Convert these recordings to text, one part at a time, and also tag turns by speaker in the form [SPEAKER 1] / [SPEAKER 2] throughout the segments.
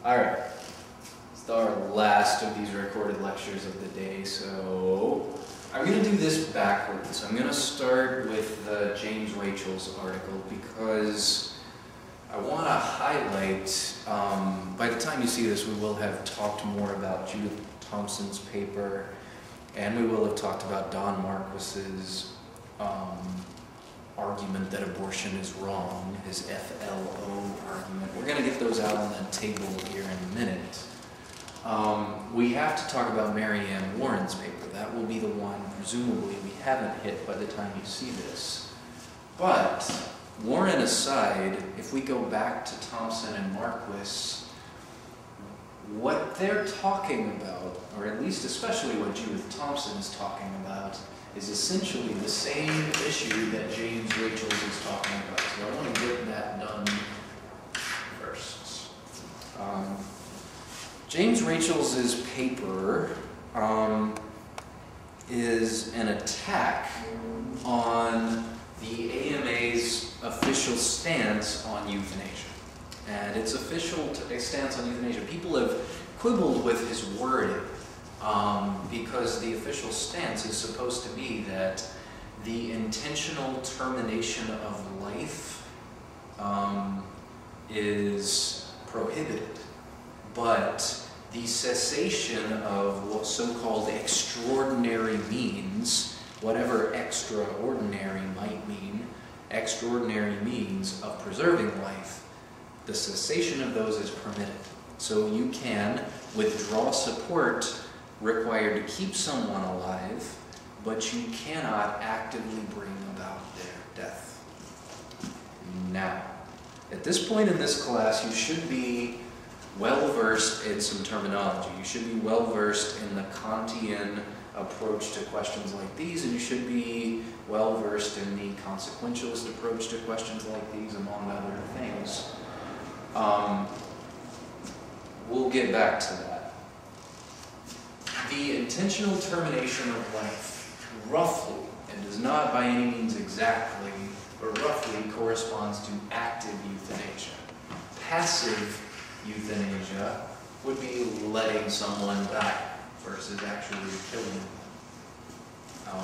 [SPEAKER 1] Alright, it's our last of these recorded lectures of the day, so I'm going to do this backwards. I'm going to start with James Rachel's article because I want to highlight, by the time you see this, we will have talked more about Judith Thompson's paper, and we will have talked about Don Marquis's argument that abortion is wrong, his FLO argument. We're going to get those out on the table here in a minute. We have to talk about Mary Ann Warren's paper. That will be the one, presumably, we haven't hit by the time you see this. But, Warren aside, if we go back to Thompson and Marquis, what they're talking about, or at least especially what Judith Thompson is talking about, is essentially the same issue that James Rachel's is talking about. So I want to get that done first. James Rachel's paper is an attack on the AMA's official stance on euthanasia. And its official stance on euthanasia, people have quibbled with his wording. Because the official stance is supposed to be that the intentional termination of life is prohibited, but the cessation of what so-called extraordinary means, whatever extraordinary might mean, extraordinary means of preserving life, the cessation of those is permitted. So you can withdraw support required to keep someone alive, but you cannot actively bring about their death. Now, at this point in this class, you should be well-versed in some terminology. You should be well-versed in the Kantian approach to questions like these, and you should be well-versed in the consequentialist approach to questions like these, among other things. We'll get back to that. The intentional termination of life, roughly, and does not by any means exactly, but roughly corresponds to active euthanasia. Passive euthanasia would be letting someone die versus actually killing them.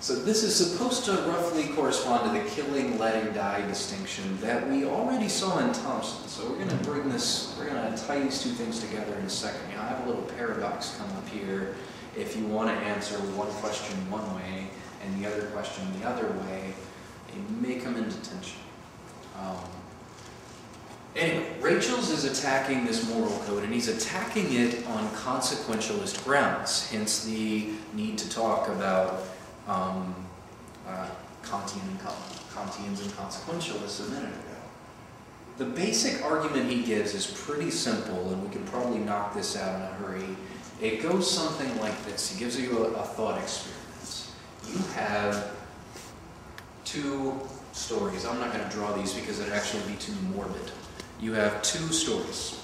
[SPEAKER 1] So this is supposed to roughly correspond to the killing, letting die distinction that we already saw in Thompson. So we're going to tie these two things together in a second. I have a little paradox come up here. If you want to answer one question one way and the other question the other way, it may come into tension. Anyway, Rachel's is attacking this moral code, and he's attacking it on consequentialist grounds, hence the need to talk about Kantians and consequentialists a minute ago. The basic argument he gives is pretty simple, and we can probably knock this out in a hurry. It goes something like this. He gives you a thought experiment. You have two stories. I'm not going to draw these because it'd actually be too morbid. You have two stories.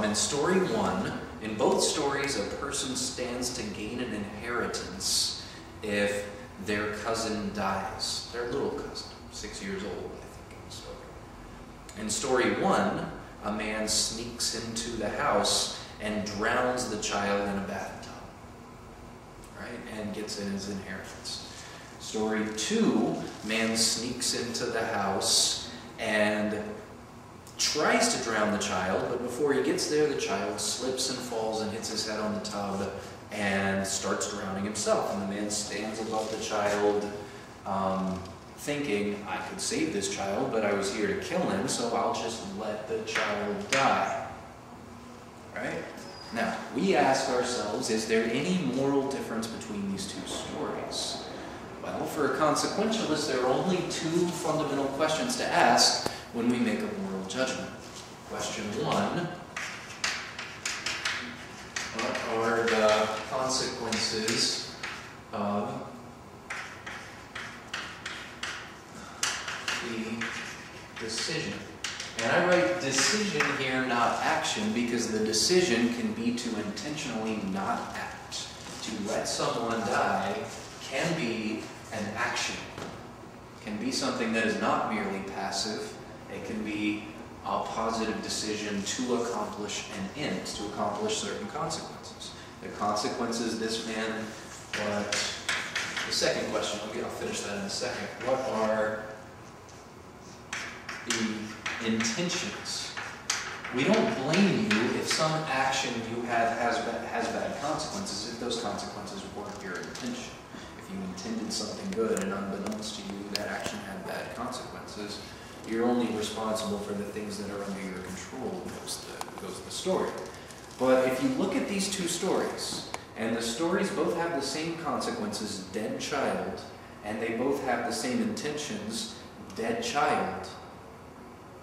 [SPEAKER 1] In story one, in both stories, a person stands to gain an inheritance if their cousin dies. Their little cousin, 6 years old, I think, in the story. In story one, a man sneaks into the house and drowns the child in a bathtub, right, and gets in his inheritance. Story two, man sneaks into the house and tries to drown the child, but before he gets there, the child slips and falls and hits his head on the tub and starts drowning himself. And the man stands above the child, thinking, I could save this child, but I was here to kill him, so I'll just let the child die. Right? Now, we ask ourselves, is there any moral difference between these two stories? Well, for a consequentialist, there are only two fundamental questions to ask when we make a moral judgment. Question one, what are the consequences of the decision? And I write decision here, not action, because the decision can be to intentionally not act. To let someone die can be an action. It can be something that is not merely passive. It can be a positive decision to accomplish an end, to accomplish certain consequences. The consequences this man, the second question, I'll finish that in a second. What are the intentions? We don't blame you if some action you have has bad consequences, if those consequences weren't your intention. If you intended something good and unbeknownst to you, that action had bad consequences, you're only responsible for the things that are under your control, goes the story. But if you look at these two stories, and the stories both have the same consequences, dead child, and they both have the same intentions, dead child,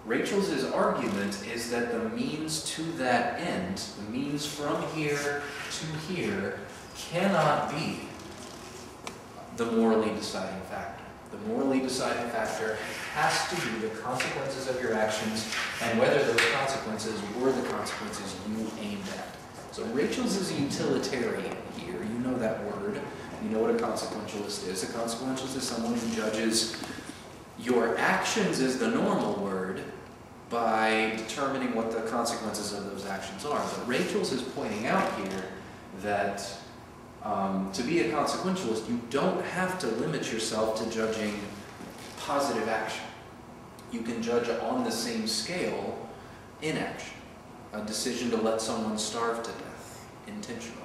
[SPEAKER 1] Rachel's argument is that the means to that end, the means from here to here, cannot be the morally deciding factor. The morally deciding factor has to be the consequences of your actions and whether those consequences were the consequences you aimed at. So Rachel's is a utilitarian here. You know that word. You know what a consequentialist is. A consequentialist is someone who judges your actions is the normal word by determining what the consequences of those actions are. But Rachel's is pointing out here that to be a consequentialist, you don't have to limit yourself to judging positive action. You can judge on the same scale inaction. A decision to let someone starve to death intentionally.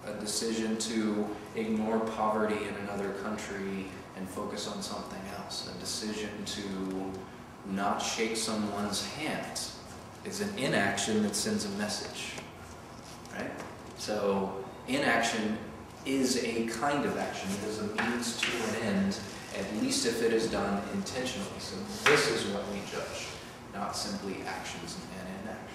[SPEAKER 1] A decision to ignore poverty in another country and focus on something else. A decision to not shake someone's hand is an inaction that sends a message. Right? So inaction is a kind of action. It is a means to an end, at least if it is done intentionally. So this is what we judge, not simply actions and inactions.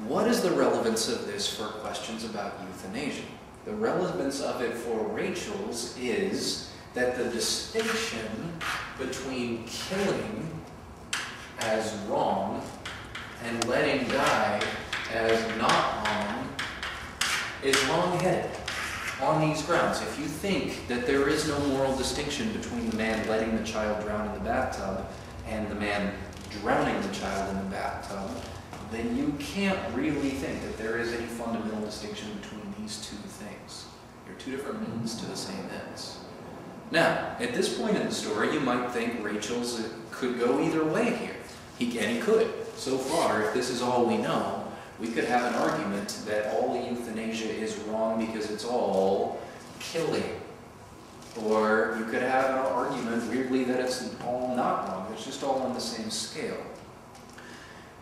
[SPEAKER 1] What is the relevance of this for questions about euthanasia? The relevance of it for Rachel's is that the distinction between killing as wrong and letting die as not wrong is wrong-headed on these grounds. If you think that there is no moral distinction between the man letting the child drown in the bathtub and the man drowning the child in the bathtub, then you can't really think that there is any fundamental distinction between these two things. They're two different means to the same ends. Now, at this point in the story, you might think Rachel's could go either way here. And he could. So far, if this is all we know, we could have an argument that all euthanasia is wrong because it's all killing. Or you could have an argument, weirdly, that it's all not wrong. It's just all on the same scale.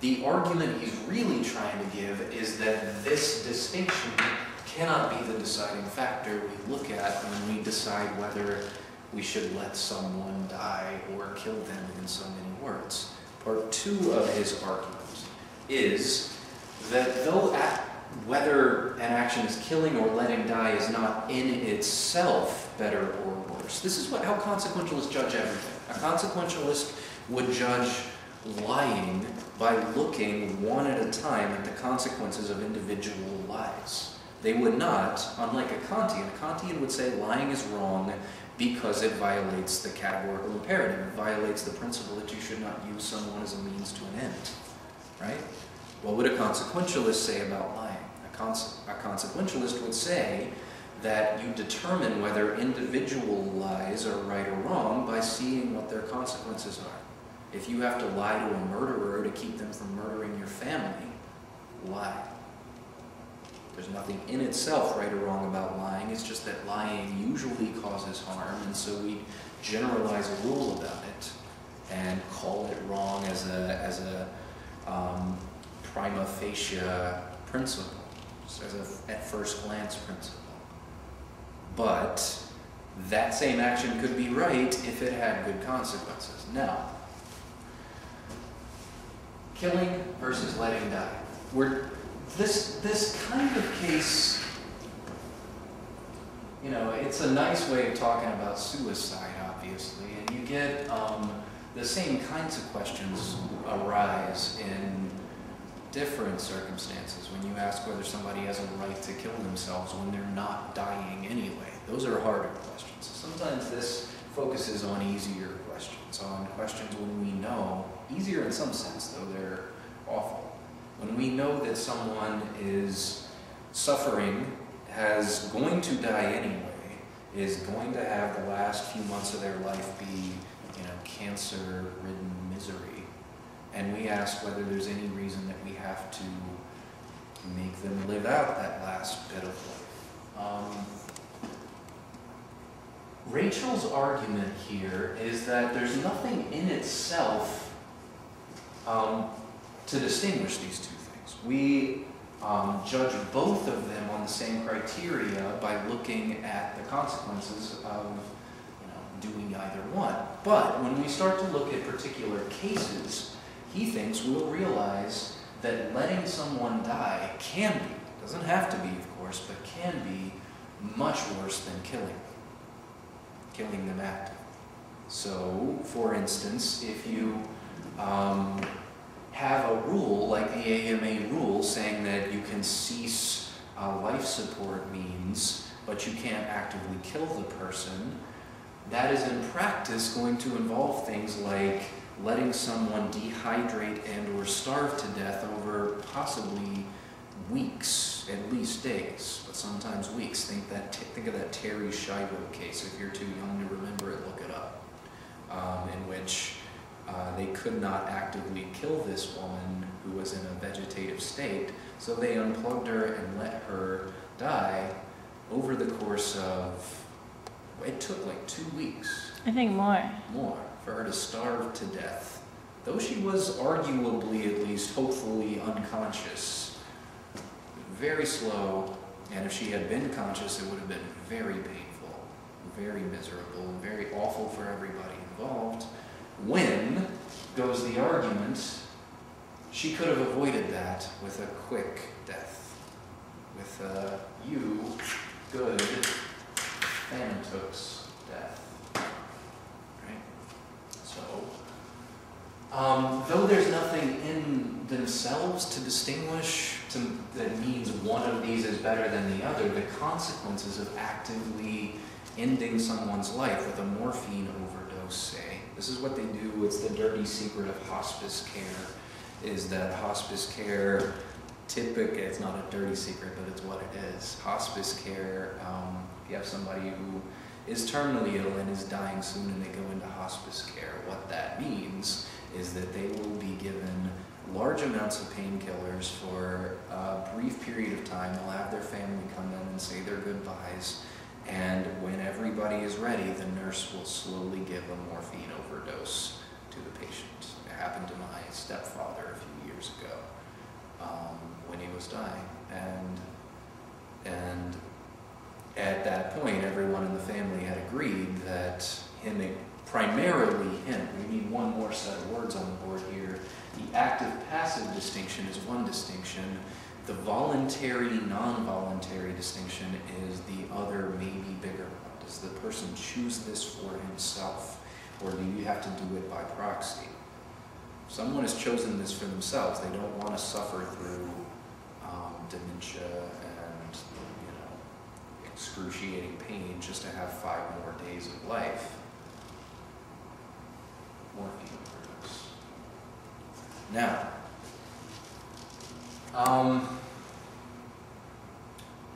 [SPEAKER 1] The argument he's really trying to give is that this distinction cannot be the deciding factor we look at when we decide whether we should let someone die or kill them in so many words. Part two of his argument is that though whether an action is killing or letting die is not in itself better or worse. This is how consequentialists judge everything. A consequentialist would judge lying by looking one at a time at the consequences of individual lies. They would not, unlike a Kantian would say lying is wrong because it violates the categorical imperative. It violates the principle that you should not use someone as a means to an end. Right? What would a consequentialist say about lying? A consequentialist would say that you determine whether individual lies are right or wrong by seeing what their consequences are. If you have to lie to a murderer to keep them from murdering your family, lie. There's nothing in itself right or wrong about lying. It's just that lying usually causes harm, and so we generalize a rule about it and call it wrong as a prima facie principle, as a at first glance principle. But that same action could be right if it had good consequences. Now, killing versus letting die. This kind of case, it's a nice way of talking about suicide, obviously, and you get the same kinds of questions arise in different circumstances when you ask whether somebody has a right to kill themselves when they're not dying anyway. Those are harder questions. Sometimes this focuses on easier questions, on questions when we know, easier in some sense, though they're awful. When we know that someone is suffering, going to die anyway, is going to have the last few months of their life be, cancer-ridden misery, and we ask whether there's any reason that we have to make them live out that last bit of life. Rachel's argument here is that there's nothing in itself to distinguish these two things. We judge both of them on the same criteria by looking at the consequences of doing either one. But when we start to look at particular cases, he thinks we'll realize that letting someone die can be, doesn't have to be of course, but can be much worse than killing them actively. So, for instance, if you have a rule like the AMA rule saying that you can cease life support means, but you can't actively kill the person, that is in practice going to involve things like letting someone dehydrate and or starve to death over possibly weeks, at least days, but sometimes weeks. Think of that Terry Shido case. If you're too young to remember it, look it up, in which they could not actively kill this woman who was in a vegetative state, so they unplugged her and let her die over the course of, it took like 2 weeks.
[SPEAKER 2] I think more.
[SPEAKER 1] More, for her to starve to death. Though she was arguably, at least, hopefully unconscious. Very slow, and if she had been conscious, it would have been very painful, very miserable, very awful for everybody involved. When goes the argument, she could have avoided that with a quick death, with a good Thanatos death. Right? So, though there's nothing in themselves to distinguish that means one of these is better than the other, the consequences of actively ending someone's life with a morphine overdose, say. This is what they do. It's the dirty secret of hospice care, is that hospice care, typically, it's not a dirty secret, but it's what it is. Hospice care, if you have somebody who is terminally ill and is dying soon and they go into hospice care, what that means is that they will be given large amounts of painkillers for a brief period of time. They'll have their family come in and say their goodbyes, and when everybody is ready, the nurse will slowly give a morphine overdose to the patient. It happened to my stepfather a few years ago when he was dying, and at that point, everyone in the family had agreed that primarily him, we need one more set of words on the board here. The active-passive distinction is one distinction. The voluntary, non-voluntary distinction is the other, maybe bigger one. Does the person choose this for himself, or do you have to do it by proxy? If someone has chosen this for themselves, they don't want to suffer through dementia and excruciating pain just to have 5 more days of life. Morphine overdose. Now,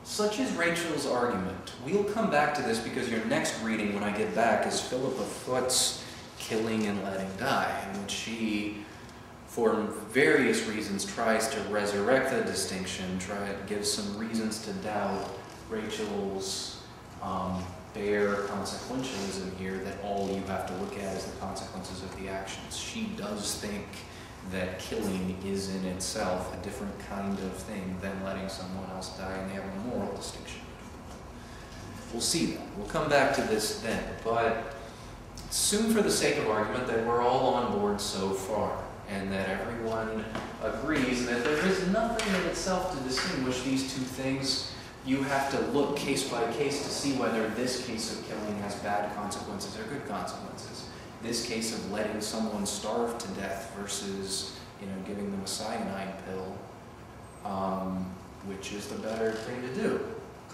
[SPEAKER 1] such is Rachel's argument. We'll come back to this because your next reading, when I get back, is Philippa Foot's Killing and Letting Die, in which she, for various reasons, tries to resurrect the distinction, gives some reasons to doubt Rachel's bare consequentialism here, that all you have to look at is the consequences of the actions. She does think that killing is in itself a different kind of thing than letting someone else die, and they have a moral distinction. We'll see that. We'll come back to this then, but assume for the sake of argument that we're all on board so far, and that everyone agrees that there is nothing in itself to distinguish these two things. You have to look case by case to see whether this case of killing has bad consequences or good consequences. This case of letting someone starve to death versus, giving them a cyanide pill, which is the better thing to do,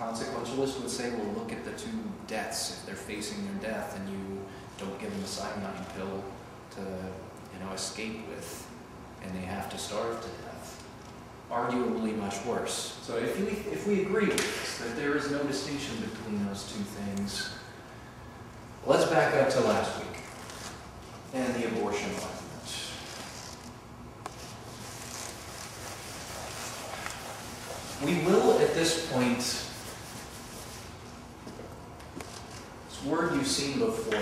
[SPEAKER 1] consequentialist would say, well, look at the two deaths. If they're facing their death and you don't give them a cyanide pill to, escape with, and they have to starve to death, arguably much worse. So if we agree with this, that there is no distinction between those two things, let's back up to last week and the abortion argument. We will, at this point, this word you've seen before,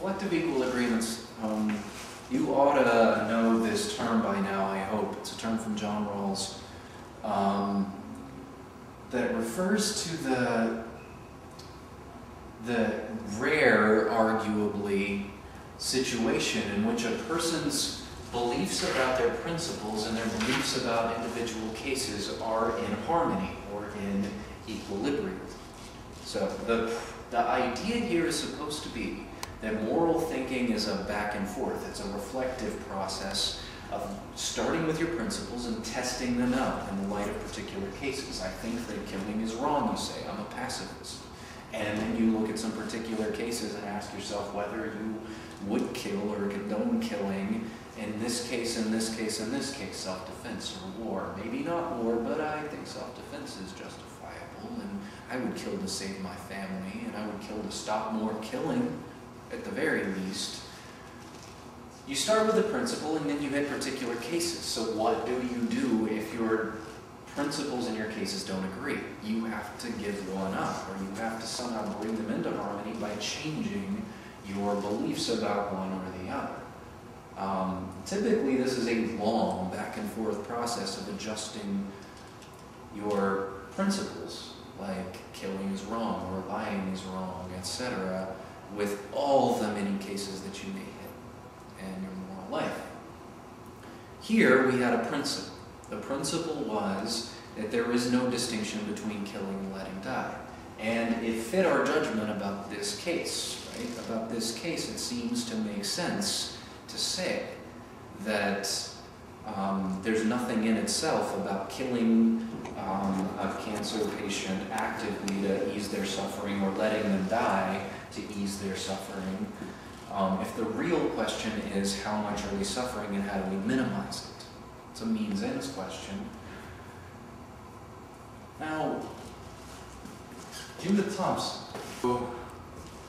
[SPEAKER 1] reflective equilibriums. You ought to know this term by now, I hope. It's a term from John Rawls that refers to the rare, arguably, situation in which a person's beliefs about their principles and their beliefs about individual cases are in harmony or in equilibrium. So the idea here is supposed to be that moral thinking is a back and forth. It's a reflective process of starting with your principles and testing them out in the light of particular cases. I think that killing is wrong, you say. I'm a pacifist. And then you look at some particular cases and ask yourself whether you would kill or condone killing in this case, in this case, in this case, self-defense or war. Maybe not war, but I think self-defense is justifiable, and I would kill to save my family, and I would kill to stop more killing, at the very least. You start with a principle and then you hit particular cases. So what do you do if your principles in your cases don't agree? You have to give one up, or you have to somehow bring them into harmony by changing your beliefs about one or the other. Typically this is a long back and forth process of adjusting your principles, like killing is wrong or lying is wrong, etc., with all the many cases that you may hit in your moral life. Here we had a principle. The principle was that there is no distinction between killing and letting die. And it fit our judgment about this case, right? About this case, it seems to make sense to say that there's nothing in itself about killing a cancer patient actively to ease their suffering or letting them die to ease their suffering. If the real question is how much are they suffering and how do we minimize it? It's a means-ends question. Now, Judith Thompson. All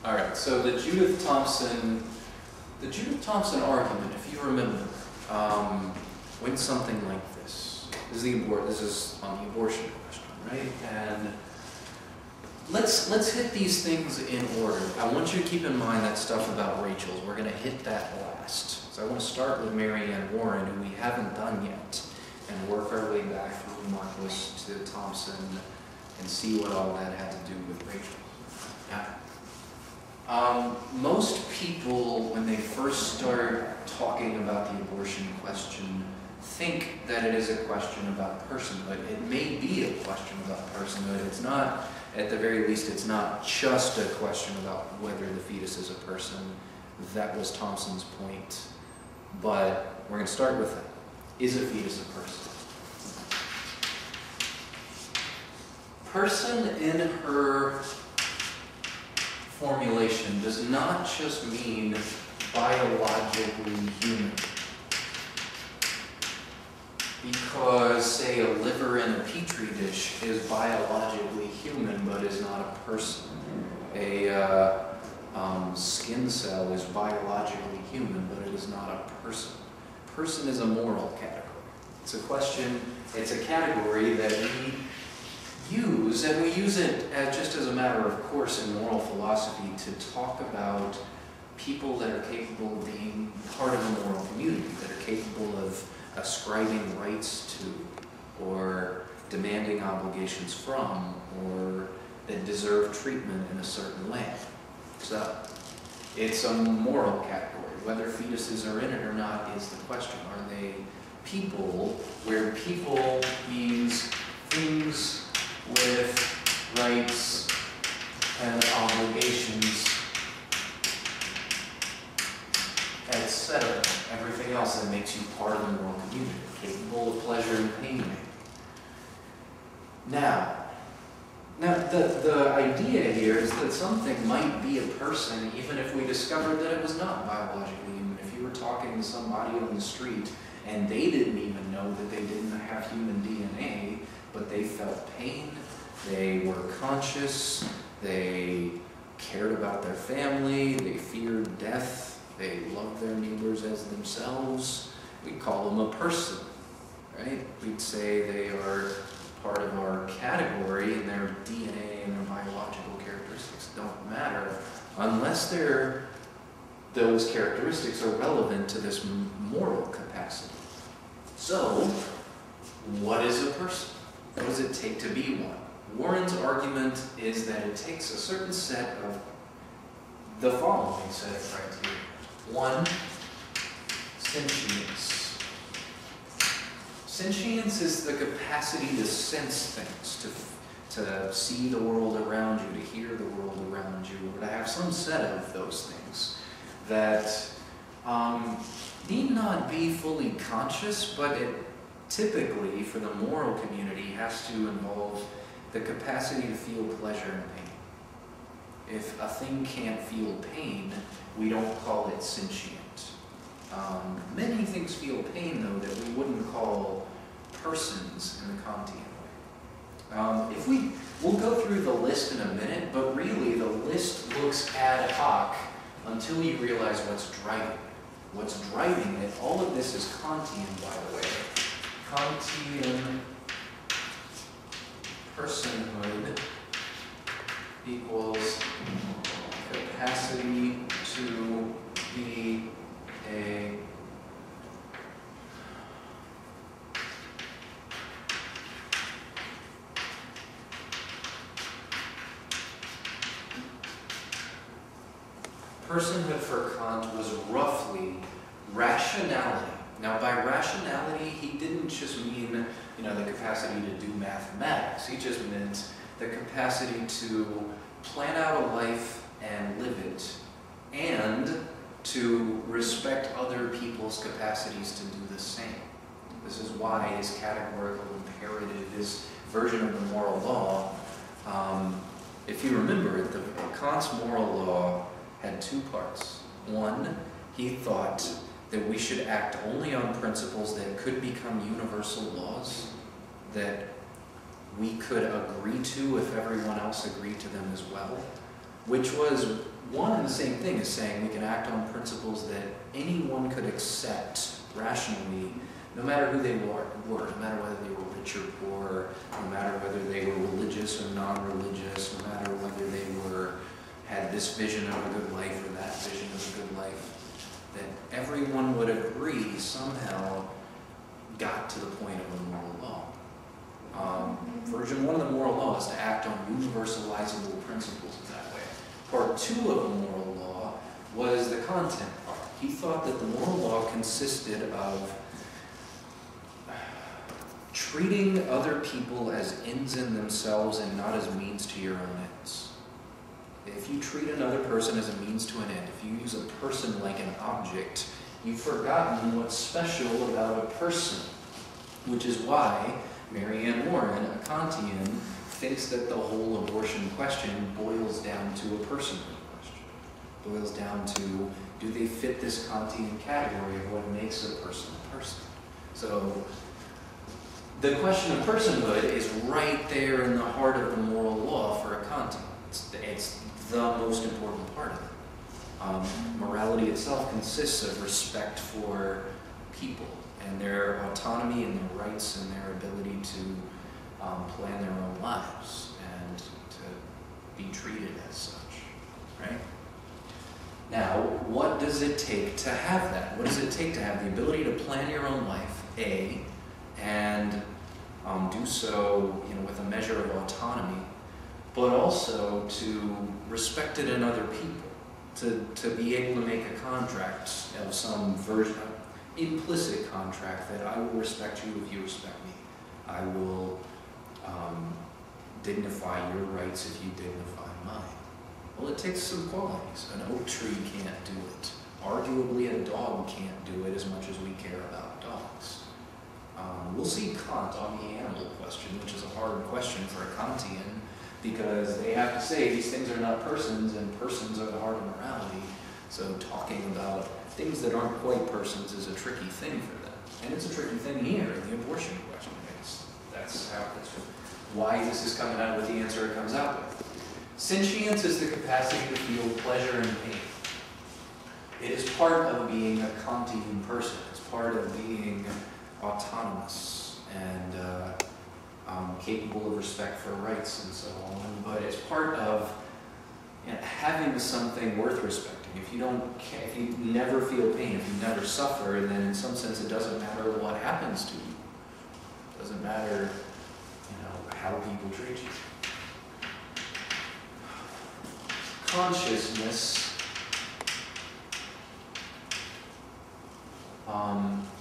[SPEAKER 1] right, so the Judith Thompson argument, if you remember, went something like this. This is on the abortion question, right? And let's hit these things in order. I want you to keep in mind that stuff about Rachel's. We're going to hit that last. So I want to start with Mary Ann Warren, who we haven't done yet, and work our way back through Marcos to Thompson and see what all that had to do with Rachel. Now, most people, when they first start talking about the abortion question, think that it is a question about personhood. It may be a question about personhood. It's not, at the very least, it's not just a question about whether the fetus is a person. That was Thompson's point. But we're going to start with it. Is a fetus a person? Person in her formulation does not just mean biologically human. Because, say, a liver in a petri dish is biologically human but is not a person. A skin cell is biologically human but it is not a person. Person is a moral category. It's a question, it's a category that we use, and we use it just as a matter of course in moral philosophy to talk about people that are capable of being part of a moral community, that are capable of ascribing rights to, or demanding obligations from, or that deserve treatment in a certain way. So, it's a moral category. Whether fetuses are in it or not is the question. Are they people, where people means things with rights Now, the idea here is that something might be a person even if we discovered that it was not biologically human. If you were talking to somebody on the street and they didn't even know that they didn't have human DNA, but they felt pain, they were conscious, they cared about their family, they feared death, they loved their neighbors as themselves, we'd call them a person, right? We'd say they are part of our category, and their DNA and their biological characteristics don't matter unless those characteristics are relevant to this moral capacity. So, what is a person? What does it take to be one? Warren's argument is that it takes a certain set of the following set of criteria. 1, sentience. Sentience is the capacity to sense things, to see the world around you, to hear the world around you, or to have some set of those things that need not be fully conscious, but it typically, for the moral community, has to involve the capacity to feel pleasure and pain. If a thing can't feel pain, we don't call it sentient. Many things feel pain, though, that we wouldn't call persons in the Kantian way. We'll go through the list in a minute, but really the list looks ad hoc until you realize what's driving it. What's driving it, all of this is Kantian, by the way. Kantian personhood equals capacity to be a personhood for Kant was roughly rationality. Now, by rationality, he didn't just mean, the capacity to do mathematics. He just meant the capacity to plan out a life and live it, and to respect other people's capacities to do the same. This is why his categorical imperative, his version of the moral law, if you remember, Kant's moral law had 2 parts. 1, he thought that we should act only on principles that could become universal laws, that we could agree to if everyone else agreed to them as well, which was one and the same thing as saying we can act on principles that anyone could accept rationally, no matter who they were, no matter whether they were rich or poor, no matter whether they were religious or non-religious, no matter whether they had this vision of a good life or that vision of a good life, that everyone would agree somehow got to the point of a moral law. Version 1 of the moral law is to act on universalizable principles in that way. Part 2 of the moral law was the content part. He thought that the moral law consisted of treating other people as ends in themselves and not as means to your own ends. If you treat another person as a means to an end, if you use a person like an object, you've forgotten what's special about a person, which is why Marianne Warren, a Kantian, thinks that the whole abortion question boils down to a personhood question. Boils down to, do they fit this Kantian category of what makes a person a person? So the question of personhood is right there in the heart of the moral law for a Kantian. It's the most important part of it. Morality itself consists of respect for people and their autonomy and their rights and their ability to plan their own lives and to be treated as such, right? Now, what does it take to have that? What does it take to have the ability to plan your own life, A, and do so with a measure of autonomy, but also to respect it in other people, to be able to make a contract of some version, implicit contract that I will respect you if you respect me. I will dignify your rights if you dignify mine. Well, it takes some qualities. An oak tree can't do it. Arguably, a dog can't do it as much as we care about dogs. We'll see Kant on the animal question, which is a hard hard question for a Kantian, because they have to say these things are not persons, and persons are the heart of morality. So talking about things that aren't quite persons is a tricky thing for them. And it's a tricky thing here in the abortion question. That's why this is coming out with the answer it comes out with. Sentience is the capacity to feel pleasure and pain. It is part of being a Kantian person. It's part of being autonomous and capable of respect for rights and so on. But it's part of having something worth respecting. If you never feel pain, if you never suffer, then in some sense it doesn't matter what happens to you. It doesn't matter, how people treat you. Consciousness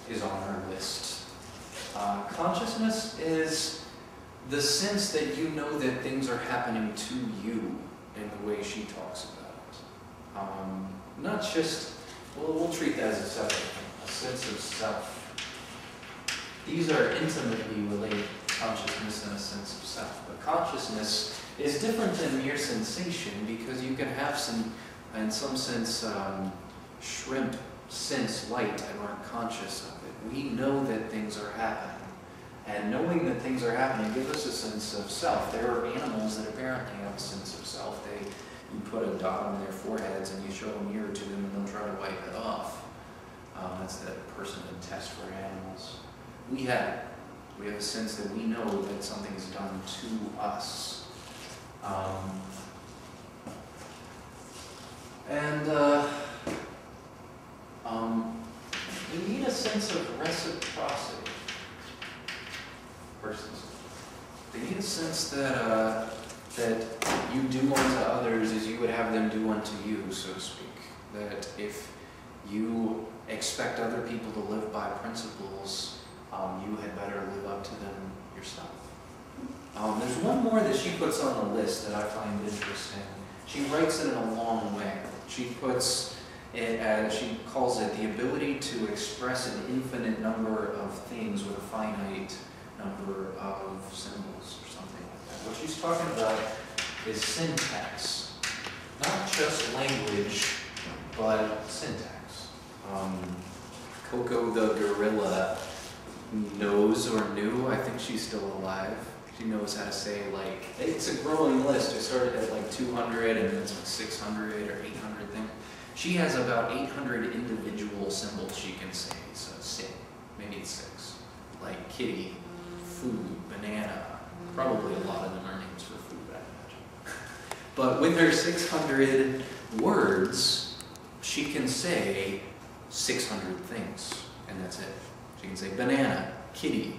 [SPEAKER 1] is on our list. Consciousness is the sense that you know that things are happening to you in the way she talks about it. Not just, we'll treat that as a separate thing, a sense of self. These are intimately related, consciousness and a sense of self. But consciousness is different than mere sensation, because you can have some, in some sense, shrimp sense light and aren't conscious of it. We know that things are happening. And knowing that things are happening gives us a sense of self. There are animals that apparently have a sense of self. You put a dot on their foreheads and you show a mirror to them and they'll try to wipe it off. That's that personhood test for animals. We have a sense that we know that something is done to us. We need a sense of reciprocity. Persons. They need a sense that you do unto others as you would have them do unto you, so to speak. That if you expect other people to live by principles, you had better live up to them yourself. There's one more that she puts on the list that I find interesting. She writes it in a long way. She puts it as, she calls it the ability to express an infinite number of things with a finite number of symbols or something like that. What she's talking about is syntax. Not just language, but syntax. Coco the gorilla knows or knew, I think she's still alive. She knows how to say, like, it's a growing list. It started at like 200 and then it's like 600 or 800 things. She has about 800 individual symbols she can say. So sit, maybe it's 6. Like kitty, food, banana. Probably a lot of them are names for food, I imagine. But with her 600 words, she can say 600 things, and that's it. She can say banana, kitty,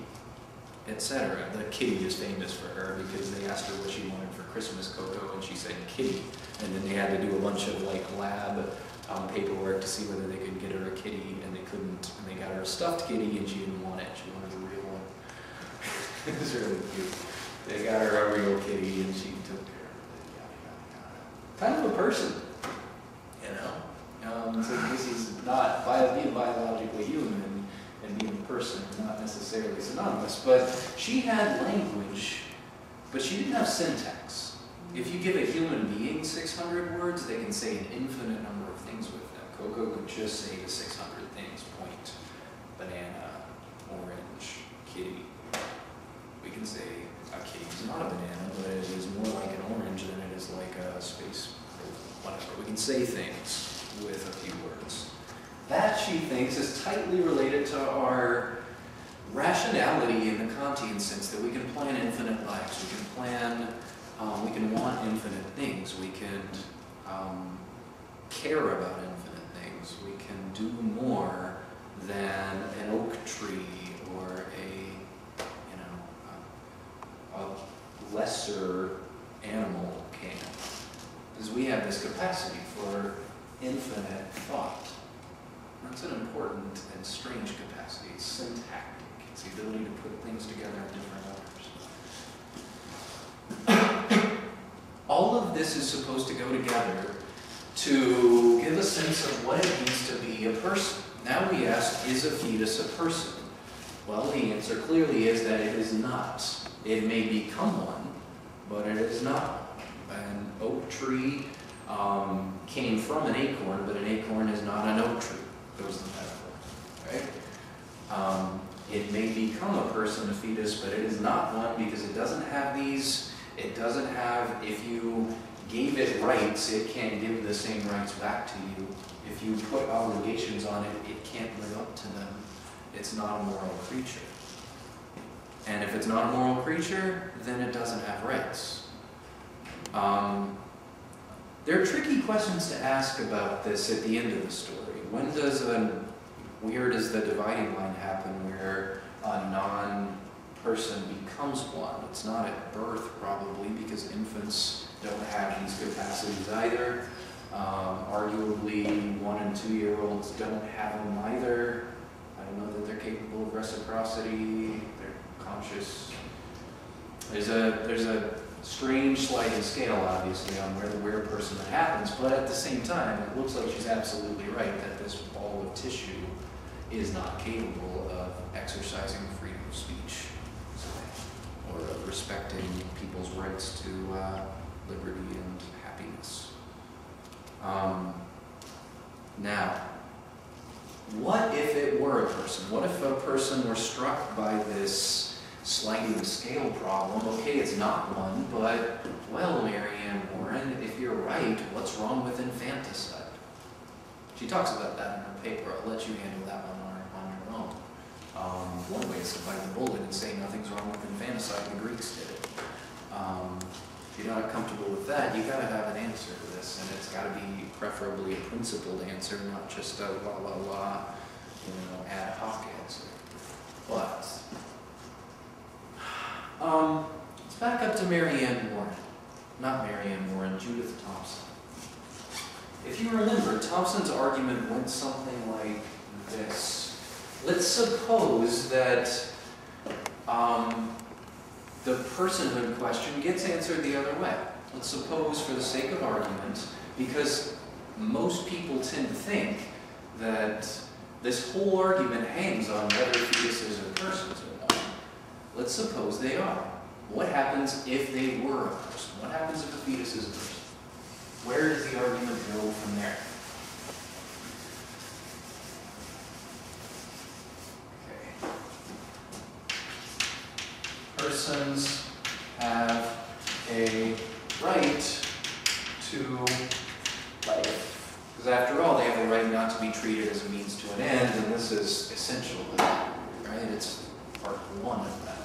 [SPEAKER 1] etc. The kitty is famous for her because they asked her what she wanted for Christmas, Coco, and she said kitty. And then they had to do a bunch of like lab paperwork to see whether they could get her a kitty, and they couldn't. And they got her a stuffed kitty, and she didn't want it. She wanted a real one. It was really cute. They got her a real kitty, and she took care of it. Kind of a person, you know. So this is not being biologically human and being a person, not necessarily synonymous. But she had language, but she didn't have syntax. If you give a human being 600 words, they can say an infinite number of things with them. Coco could just say the 600 things: point, banana, orange, kitty. We can say a kitty is not a banana, but it is more like an orange than it is like a space, whatever. We can say things with a few words. That, she thinks, is tightly related to our rationality in the Kantian sense, that we can plan infinite lives, we can plan, we can want infinite things, we can care about infinite things, we can do more than an oak tree or a lesser animal can. Because we have this capacity for infinite thought. That's an important and strange capacity. It's syntactic. It's the ability to put things together in different orders. All of this is supposed to go together to give a sense of what it means to be a person. Now we ask, is a fetus a person? Well, the answer clearly is that it is not. It may become one, but it is not. An oak tree came from an acorn, but an acorn is not an oak tree. Goes the metaphor, right? It may become a person, a fetus, but it is not one because it doesn't have these, it doesn't have, if you gave it rights, it can't give the same rights back to you. If you put obligations on it, it can't live up to them. It's not a moral creature. And if it's not a moral creature, then it doesn't have rights. There are tricky questions to ask about this at the end of the story. Where does the dividing line happen where a non-person becomes one? It's not at birth, probably, because infants don't have these capacities either. Arguably, 1- and 2-year-olds don't have them either. I don't know that they're capable of reciprocity. They're conscious. There's a strange sliding scale, obviously, on where a person that happens, but at the same time, it looks like she's absolutely right that this ball of tissue is not capable of exercising freedom of speech, or of respecting people's rights to liberty and happiness. Now, what if it were a person? What if a person were struck by this sliding scale problem? Okay, it's not one, but, well, Marianne Warren, if you're right, what's wrong with infanticide? She talks about that in her paper. I'll let you handle that one on your own. One way is to bite the bullet and say nothing's wrong with infanticide. The Greeks did it. If you're not comfortable with that, you've got to have an answer to this, and it's got to be preferably a principled answer, not just a ad hoc answer. But let's back up to Marianne Warren. Not Marianne Warren, Judith Thompson. If you remember, Thompson's argument went something like this. Let's suppose that the personhood question gets answered the other way. Let's suppose, for the sake of argument, because most people tend to think that this whole argument hangs on whether fetuses are persons or not. Let's suppose they are. What happens if they were a person? What happens if a fetus is a person? Where does the argument go from there? Okay. Persons have a right to life. Because after all, they have a right not to be treated as a means to an end, and this is essential to that, right? It's part one of that.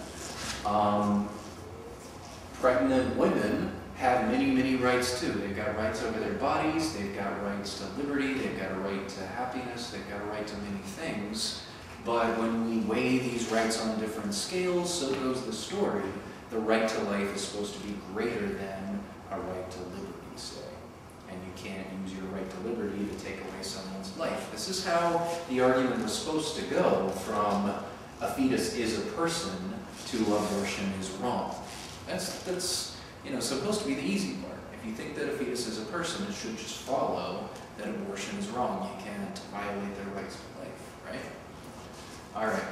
[SPEAKER 1] Pregnant women have many, many rights too. They've got rights over their bodies, they've got rights to liberty, they've got a right to happiness, they've got a right to many things. But when we weigh these rights on different scales, so goes the story. The right to life is supposed to be greater than a right to liberty, say. And you can't use your right to liberty to take away someone's life. This is how the argument was supposed to go from a fetus is a person to abortion is wrong. That's supposed to be the easy part. If you think that a fetus is a person, it should just follow that abortion is wrong. You can't violate their rights to life, right? All right.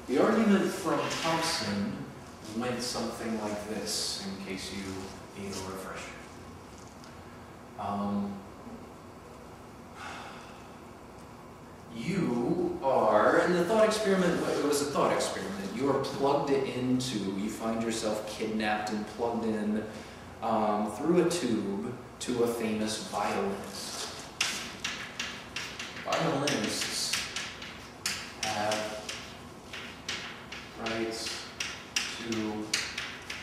[SPEAKER 1] The argument from Thompson went something like this, in case you need a refresher. You are, and the thought experiment, it was a thought experiment. You are plugged into, you find yourself kidnapped and plugged in through a tube to a famous violinist. Violinists have rights to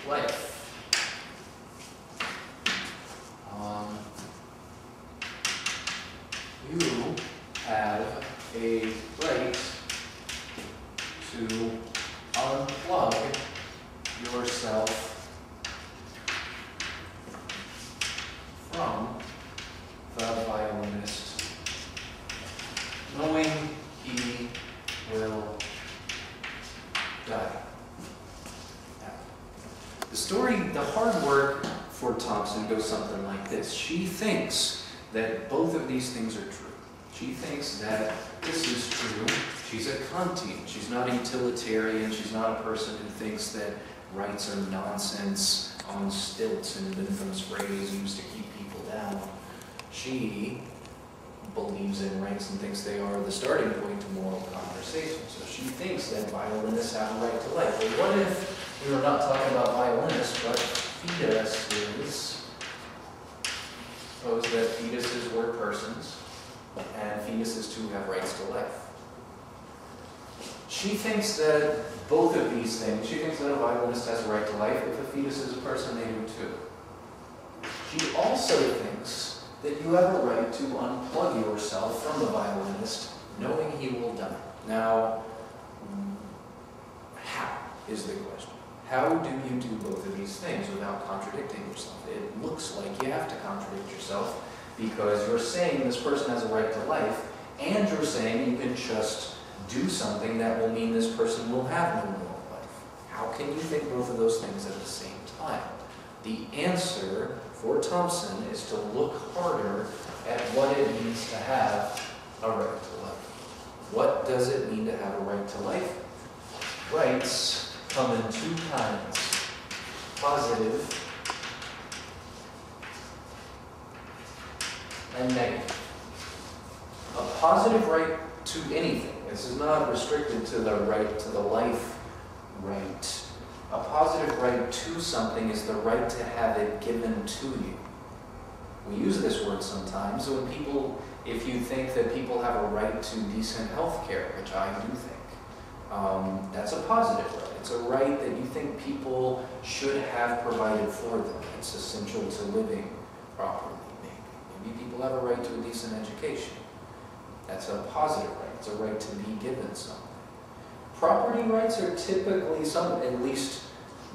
[SPEAKER 1] life. You have a right to unplug yourself from the violinist, knowing he will die. Now, the story, the hard work for Thompson goes something like this. She thinks that both of these things are true. She thinks that this is true. She's a Kantian. She's not a utilitarian. She's not a person who thinks that rights are nonsense on stilts, an infamous phrase used to keep people down. She believes in rights and thinks they are the starting point to moral conversation. So she thinks that violinists have a right to life. Well, what if we were not talking about violinists, but fetuses? Suppose that fetuses were persons, and fetuses too have rights to life. She thinks that both of these things, she thinks that a violinist has a right to life. If a fetus is a person, they do too. She also thinks that you have a right to unplug yourself from the violinist, knowing he will die. Now, how is the question? How do you do both of these things without contradicting yourself? It looks like you have to contradict yourself because you're saying this person has a right to life, and you're saying you can just do something that will mean this person will have no moral life. How can you think both of those things at the same time? The answer for Thompson is to look harder at what it means to have a right to life. What does it mean to have a right to life? Rights come in two kinds: positive and negative. A positive right to anything. This is not restricted to the right to the life right. A positive right to something is the right to have it given to you. We use this word sometimes when people, if you think that people have a right to decent health care, which I do think, that's a positive right. It's a right that you think people should have provided for them. It's essential to living properly, maybe. Maybe people have a right to a decent education. That's a positive right. It's a right to be given something. Property rights are typically, at least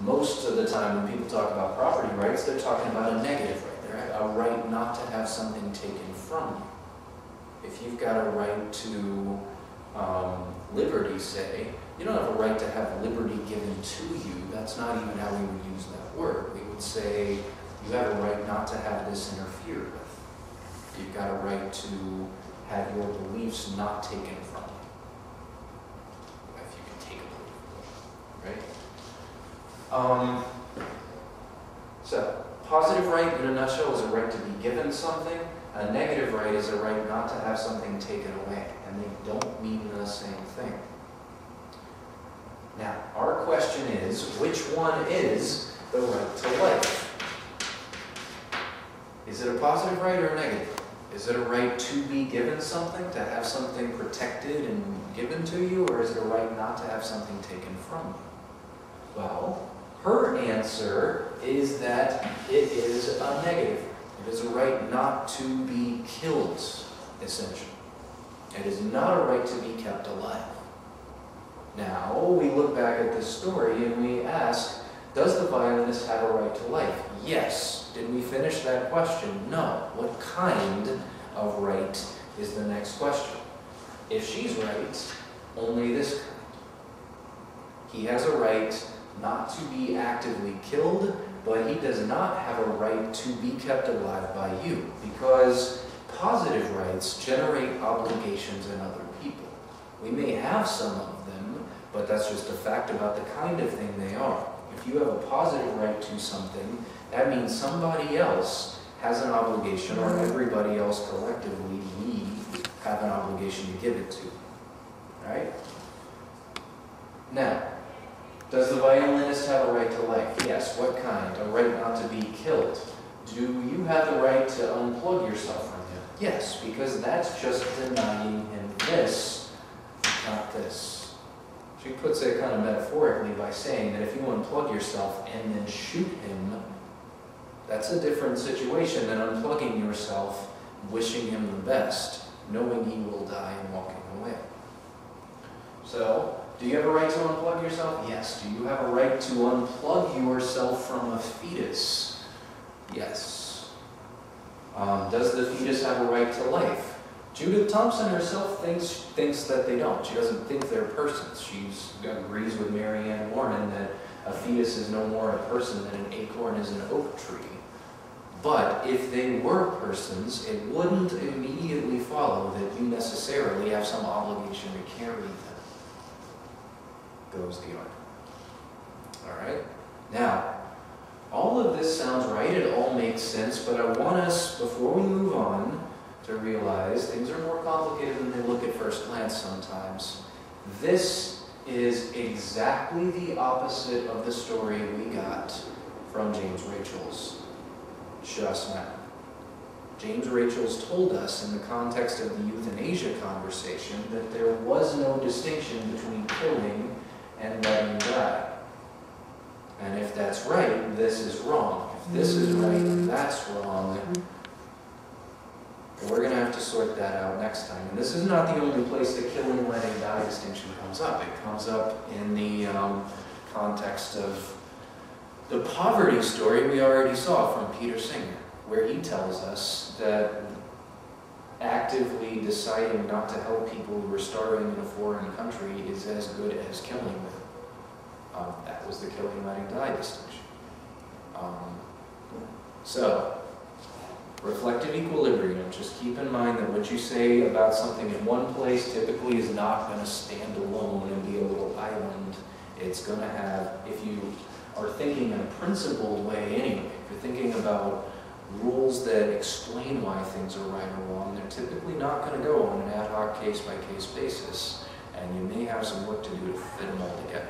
[SPEAKER 1] most of the time when people talk about property rights, they're talking about a negative right. They're a right not to have something taken from you. If you've got a right to liberty, say, you don't have a right to have liberty given to you. That's not even how we would use that word. We would say you have a right not to have this interfered with. You've got a right to have your beliefs not taken from you. If you can take a belief, right? So, positive right in a nutshell is a right to be given something. A negative right is a right not to have something taken away. And they don't mean the same thing. Now, our question is, which one is the right to life? Is it a positive right or a negative? Is it a right to be given something, to have something protected and given to you, or is it a right not to have something taken from you? Well, her answer is that it is a negative. It is a right not to be killed, essentially. It is not a right to be kept alive. Now, we look back at this story and we ask, does the violinist have a right to life? Yes. Did we finish that question? No. What kind of right is the next question? If she's right, only this kind. He has a right not to be actively killed, but he does not have a right to be kept alive by you, because positive rights generate obligations in other people. We may have some of them, but that's just a fact about the kind of thing they are. If you have a positive right to something, that means somebody else has an obligation, or everybody else collectively, we have an obligation to give it to. Right? Now, does the violinist have a right to life? Yes. What kind? A right not to be killed. Do you have the right to unplug yourself from him? Yes, because that's just denying him this, not this. She puts it kind of metaphorically by saying that if you unplug yourself and then shoot him, that's a different situation than unplugging yourself, wishing him the best, knowing he will die and walking away. So, do you have a right to unplug yourself? Yes. Do you have a right to unplug yourself from a fetus? Yes. Does the fetus have a right to life? Judith Thompson herself thinks that they don't. She doesn't think they're persons. She agrees with Mary Ann Warren that a fetus is no more a person than an acorn is an oak tree. But if they were persons, it wouldn't immediately follow that you necessarily have some obligation to carry them. Goes the argument. All right? Now, all of this sounds right, it all makes sense, but I want us, before we move on, to realize things are more complicated than they look at first glance sometimes. This is exactly the opposite of the story we got from James Rachel's just now. James Rachel's told us in the context of the euthanasia conversation that there was no distinction between killing and letting die. And if that's right, this is wrong. If this is right, that's wrong. We're going to have to sort that out next time. And this is not the only place the killing and letting die distinction comes up. It comes up in the context of the poverty story we already saw from Peter Singer, where he tells us that actively deciding not to help people who are starving in a foreign country is as good as killing them. That was the killing and letting die distinction. So, reflective equilibrium. Just keep in mind that what you say about something in one place typically is not going to stand alone and be a little island. It's going to have, if you are thinking in a principled way anyway, if you're thinking about rules that explain why things are right or wrong, they're typically not going to go on an ad hoc case-by-case basis, and you may have some work to do to fit them all together.